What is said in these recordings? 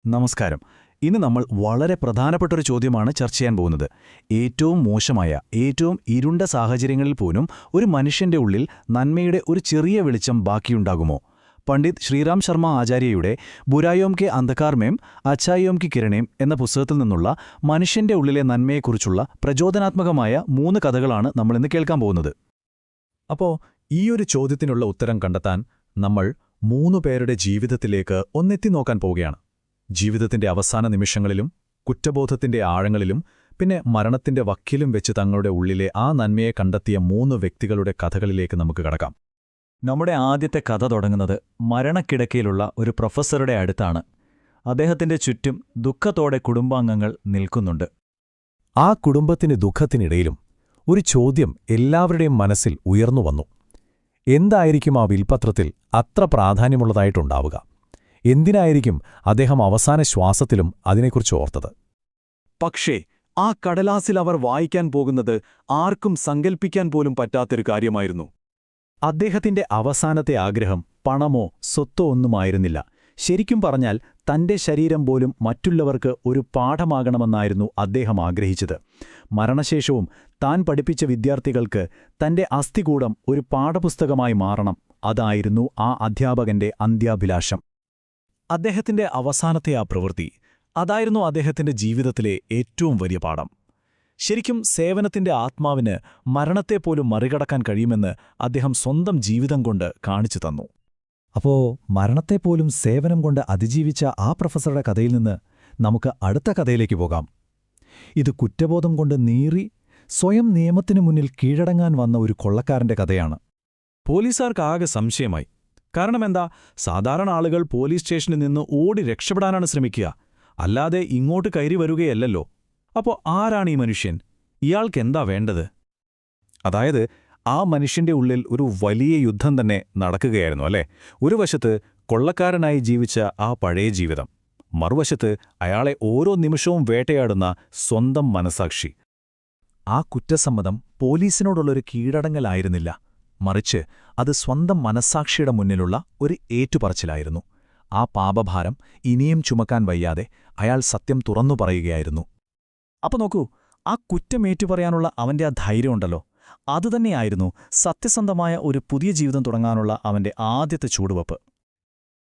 നമസ്കാരം. ഇന്ന് നമ്മൾ വളരെ പ്രധാനപ്പെട്ടൊരു ചോദ്യമാണ് ചർച്ച ചെയ്യാൻ പോകുന്നത്. ഏറ്റവും മോശമായ, ഏറ്റവും ഇരുണ്ട സാഹചര്യങ്ങളിൽ പോലും ഒരു മനുഷ്യന്റെ ഉള്ളിൽ നന്മയുടെ ഒരു ചെറിയ വെളിച്ചം ബാക്കിയുണ്ടാകുമോ? പണ്ഡിറ്റ് ശ്രീറാം ശർമ്മ ആചാര്യയുടെ ബുരായോം കെ അന്ധകാർ മേം അച്ഛായോം കി കിരണേം എന്ന പുസ്തകത്തിൽ നിന്നുള്ള മനുഷ്യന്റെ ഉള്ളിലെ നന്മയെക്കുറിച്ചുള്ള പ്രചോദനാത്മകമായ 3 കഥകളാണ് നമ്മളിന്ന് കേൾക്കാൻ പോകുന്നത്. അപ്പോൾ ഈയൊരു ചോദ്യത്തിനുള്ള ഉത്തരം കണ്ടെത്താൻ നമ്മൾ 3 പേരുടെ ജീവിതത്തിലേക്ക് ഒന്നെത്തി നോക്കാൻ പോവുകയാണ്. ജീവിതത്തിന്റെ അവസാന നിമിഷങ്ങളിലും കുറ്റബോധത്തിന്റെ ആഴങ്ങളിലും പിന്നെ മരണത്തിന്റെ വക്കിലും വെച്ച് തങ്ങളുടെ ഉള്ളിലെ ആ നന്മയെ കണ്ടെത്തിയ 3 വ്യക്തികളുടെ കഥകളിലേക്ക് നമുക്ക് കടക്കാം. നമ്മുടെ ആദ്യത്തെ കഥ തുടങ്ങുന്നത് മരണക്കിടക്കയിലുള്ള ഒരു പ്രൊഫസറുടെ അടുത്താണ്. അദ്ദേഹത്തിന്റെ ചുറ്റും ദുഃഖത്തോടെ കുടുംബാംഗങ്ങൾ നിൽക്കുന്നുണ്ട്. ആ കുടുംബത്തിന് ദുഃഖത്തിനിടയിലും ഒരു ചോദ്യം എല്ലാവരുടെയും മനസ്സിൽ ഉയർന്നുവന്നു. എന്തായിരിക്കും ആ വിൽപത്രത്തിൽ അത്ര പ്രാധാന്യമുള്ളതായിട്ടുണ്ടാവുക? എന്തിനായിരിക്കും അദ്ദേഹം അവസാന ശ്വാസത്തിലും അതിനെക്കുറിച്ച് ഓർത്തത്? പക്ഷേ ആ കടലാസിൽ അവർ വായിക്കാൻ പോകുന്നത് ആർക്കും സങ്കൽപ്പിക്കാൻ പോലും പറ്റാത്തൊരു കാര്യമായിരുന്നു. അദ്ദേഹത്തിന്റെ അവസാനത്തെ ആഗ്രഹം പണമോ സ്വത്തോ ഒന്നുമായിരുന്നില്ല. ശരിക്കും പറഞ്ഞാൽ തന്റെ ശരീരം പോലും മറ്റുള്ളവർക്ക് ഒരു പാഠമാകണമെന്നായിരുന്നു അദ്ദേഹം ആഗ്രഹിച്ചത്. മരണശേഷവും താൻ പഠിപ്പിച്ച വിദ്യാർത്ഥികൾക്ക് തന്റെ അസ്ഥികൂടം ഒരു പാഠപുസ്തകമായി മാറണം. അതായിരുന്നു ആ അധ്യാപകന്റെ അന്ത്യാഭിലാഷം. അദ്ദേഹത്തിന്റെ അവസാനത്തെ ആ പ്രവൃത്തി, അതായിരുന്നു അദ്ദേഹത്തിന്റെ ജീവിതത്തിലെ ഏറ്റവും വലിയ പാഠം. ശരിക്കും സേവനത്തിന്റെ ആത്മാവിന് മരണത്തെപ്പോലും മറികടക്കാൻ കഴിയുമെന്ന് അദ്ദേഹം സ്വന്തം ജീവിതം കൊണ്ട് കാണിച്ചു തന്നു. അപ്പോ മരണത്തെപ്പോലും സേവനം കൊണ്ട് അതിജീവിച്ച ആ പ്രൊഫസറുടെ കഥയിൽ നിന്ന് നമുക്ക് അടുത്ത കഥയിലേക്ക് പോകാം. ഇത് കുറ്റബോധം കൊണ്ട് നീറി സ്വയം നിയമത്തിനു മുന്നിൽ കീഴടങ്ങാൻ വന്ന ഒരു കൊള്ളക്കാരന്റെ കഥയാണ്. പോലീസുകാർക്കാകെ സംശയമായി. കാരണമെന്താ? സാധാരണ ആളുകൾ പോലീസ് സ്റ്റേഷനിൽ നിന്ന് ഓടി രക്ഷപ്പെടാനാണ് ശ്രമിക്കുക, അല്ലാതെ ഇങ്ങോട്ട് കയറി വരുകയല്ലല്ലോ. അപ്പോൾ ആരാണ് ഈ മനുഷ്യൻ? ഇയാൾക്കെന്താ വേണ്ടത്? അതായത് ആ മനുഷ്യന്റെ ഉള്ളിൽ ഒരു വലിയ യുദ്ധം തന്നെ നടക്കുകയായിരുന്നു, അല്ലേ? ഒരു വശത്ത് കൊള്ളക്കാരനായി ജീവിച്ച ആ പഴയ ജീവിതം, മറുവശത്ത് അയാളെ ഓരോ നിമിഷവും വേട്ടയാടുന്ന സ്വന്തം മനസാക്ഷി. ആ കുറ്റസമ്മതം പോലീസിനോടുള്ളൊരു കീഴടങ്ങലായിരുന്നില്ല, മറിച്ച് അത് സ്വന്തം മനസ്സാക്ഷിയുടെ മുന്നിലുള്ള ഒരു ഏറ്റുപറച്ചിലായിരുന്നു. ആ പാപഭാരം ഇനിയും ചുമക്കാൻ വയ്യാതെ അയാൾ സത്യം തുറന്നു പറയുകയായിരുന്നു. അപ്പൊ നോക്കൂ, ആ കുറ്റമേറ്റുപറയാനുള്ള അവന്റെ ആ ധൈര്യമുണ്ടല്ലോ, അതുതന്നെയായിരുന്നു സത്യസന്ധമായ ഒരു പുതിയ ജീവിതം തുടങ്ങാനുള്ള അവന്റെ ആദ്യത്തെ ചുവടുവെപ്പ്.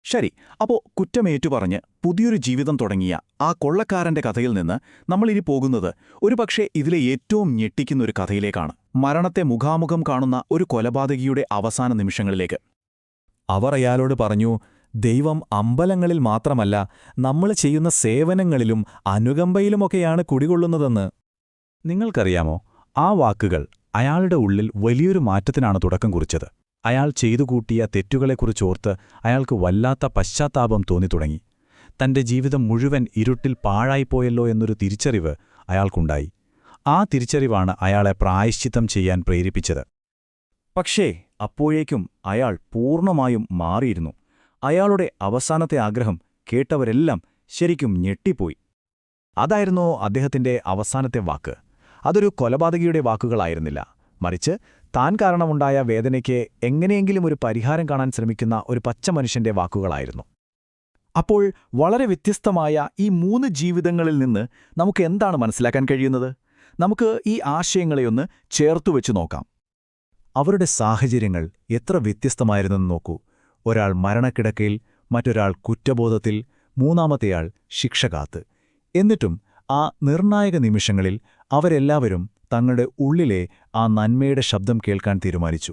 ശരി, അപ്പോൾ കുറ്റമേറ്റുപറഞ്ഞ് പുതിയൊരു ജീവിതം തുടങ്ങിയ ആ കൊള്ളക്കാരന്റെ കഥയിൽ നിന്ന് നമ്മളിനി പോകുന്നത് ഒരുപക്ഷെ ഇതിലെ ഏറ്റവും ഞെട്ടിക്കുന്നൊരു കഥയിലേക്കാണ്. മരണത്തെ മുഖാമുഖം കാണുന്ന ഒരു കൊലപാതകിയുടെ അവസാന നിമിഷങ്ങളിലേക്ക്. അവർ അയാളോട് പറഞ്ഞു, ദൈവം അമ്പലങ്ങളിൽ മാത്രമല്ല നമ്മൾ ചെയ്യുന്ന സേവനങ്ങളിലും അനുകമ്പയിലുമൊക്കെയാണ് കുടികൊള്ളുന്നതെന്ന്. നിങ്ങൾക്കറിയാമോ, ആ വാക്കുകൾ അയാളുടെ ഉള്ളിൽ വലിയൊരു മാറ്റത്തിനാണ് തുടക്കം കുറിച്ചത്. അയാൾ ചെയ്തു കൂട്ടിയ തെറ്റുകളെക്കുറിച്ചോർത്ത് അയാൾക്ക് വല്ലാത്ത പശ്ചാത്താപം തോന്നിത്തുടങ്ങി. തന്റെ ജീവിതം മുഴുവൻ ഇരുട്ടിൽ പാഴായിപ്പോയല്ലോ എന്നൊരു തിരിച്ചറിവ് അയാൾക്കുണ്ടായി. ആ തിരിച്ചറിവാണ് അയാളെ പ്രായശ്ചിത്തം ചെയ്യാൻ പ്രേരിപ്പിച്ചത്. പക്ഷേ അപ്പോഴേക്കും അയാൾ പൂർണ്ണമായും മാറിയിരുന്നു. അയാളുടെ അവസാനത്തെ ആഗ്രഹം കേട്ടവരെല്ലാം ശരിക്കും ഞെട്ടിപ്പോയി. അതായിരുന്നു അദ്ദേഹത്തിന്റെ അവസാനത്തെ വാക്ക്. അതൊരു കൊലപാതകിയുടെ വാക്കുകളായിരുന്നില്ല, മറിച്ച് താൻ കാരണമുണ്ടായ വേദനയ്ക്ക് എങ്ങനെയെങ്കിലും ഒരു പരിഹാരം കാണാൻ ശ്രമിക്കുന്ന ഒരു പച്ച മനുഷ്യന്റെ വാക്കുകളായിരുന്നു. അപ്പോൾ വളരെ വ്യത്യസ്തമായ ഈ 3 ജീവിതങ്ങളിൽ നിന്ന് നമുക്ക് എന്താണ് മനസ്സിലാക്കാൻ കഴിയുന്നത്? നമുക്ക് ഈ ആശയങ്ങളെയൊന്ന് ചേർത്തുവെച്ച് നോക്കാം. അവരുടെ സാഹചര്യങ്ങൾ എത്ര വ്യത്യസ്തമായിരുന്നെന്ന് നോക്കൂ. ഒരാൾ മരണക്കിടക്കയിൽ, മറ്റൊരാൾ കുറ്റബോധത്തിൽ, മൂന്നാമത്തെയാൾ ശിക്ഷ കാത്ത്. എന്നിട്ടും ആ നിർണായക നിമിഷങ്ങളിൽ അവരെല്ലാവരും തങ്ങളുടെ ഉള്ളിലെ ആ നന്മയുടെ ശബ്ദം കേൾക്കാൻ തീരുമാനിച്ചു.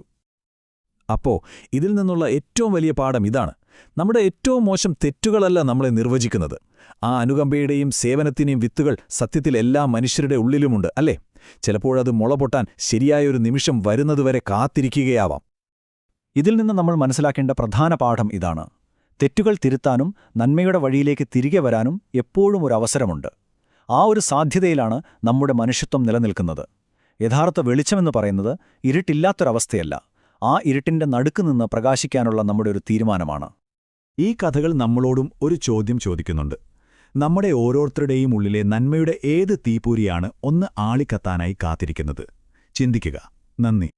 അപ്പോ ഇതിൽ നിന്നുള്ള ഏറ്റവും വലിയ പാഠം ഇതാണ്: നമ്മുടെ ഏറ്റവും മോശം തെറ്റുകളല്ല നമ്മളെ നിർവചിക്കുന്നത്. ആ അനുകമ്പയുടെയും സേവനത്തിനെയും വിത്തുകൾ സത്യത്തിൽ എല്ലാ മനുഷ്യരുടെ ഉള്ളിലുമുണ്ട്, അല്ലേ? ചിലപ്പോഴത് മുളപൊട്ടാൻ ശരിയായൊരു നിമിഷം വരുന്നതുവരെ കാത്തിരിക്കുകയാവാം. ഇതിൽ നിന്ന് നമ്മൾ മനസ്സിലാക്കേണ്ട പ്രധാന പാഠം ഇതാണ്: തെറ്റുകൾ തിരുത്താനും നന്മയുടെ വഴിയിലേക്ക് തിരികെ വരാനും എപ്പോഴും ഒരു അവസരമുണ്ട്. ആ ഒരു സാധ്യതയിലാണ് നമ്മുടെ മനുഷ്യത്വം നിലനിൽക്കുന്നത്. യഥാർത്ഥ വെളിച്ചമെന്ന് പറയുന്നത് ഇരുട്ടില്ലാത്തൊരവസ്ഥയല്ല, ആ ഇരുട്ടിന്റെ നടുക്കുനിന്ന് പ്രകാശിക്കാനുള്ള നമ്മുടെ ഒരു തീരുമാനമാണ്. ഈ കഥകൾ നമ്മളോടും ഒരു ചോദ്യം ചോദിക്കുന്നുണ്ട്. നമ്മുടെ ഓരോരുത്തരുടെയും ഉള്ളിലെ നന്മയുടെ ഏത് തീപ്പൂരിയാണ് ഒന്ന് ആളിക്കത്താനായി കാത്തിരിക്കുന്നത്? ചിന്തിക്കുക. നന്ദി.